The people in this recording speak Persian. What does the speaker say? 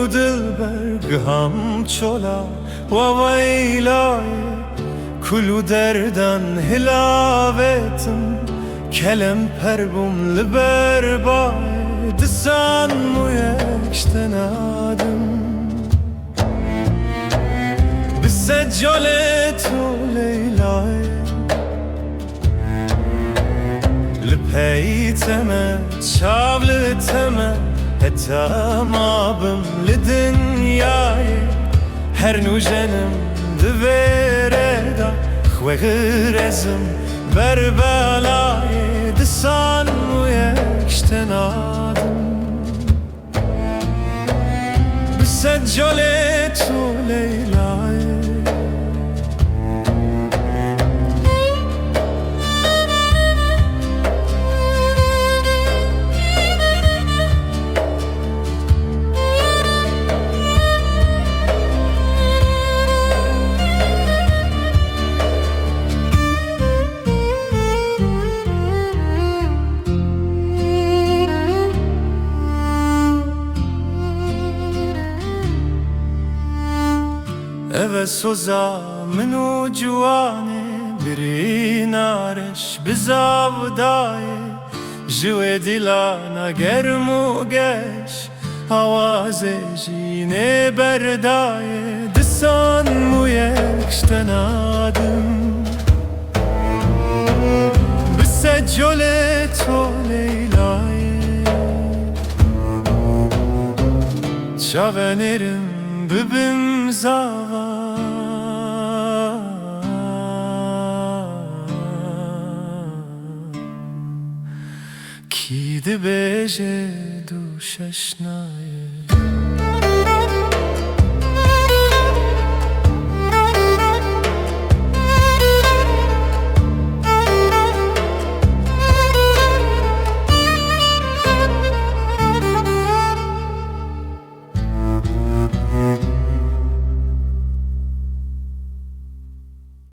دلبر هم چولا و ویلای کلو دردن هلاوتم کلم پربم لبر بای دسان مو یکشتنادم بسجل تو لیلای لپیتمه چاولتمه حتی ما بم لدنیای هر نو جنم دویره دا خواه رزم بر بالای دسان و یکشتنادم بسجل تو لیلای سوزا منو جوانه بری نارش بزاودای جوی دیلانا گرمو گش آواز جینه بردای دسان مو یکشتنادم بسجل تو لیلای چاونرم ببم زاوا کی دبیجه دوشش نایه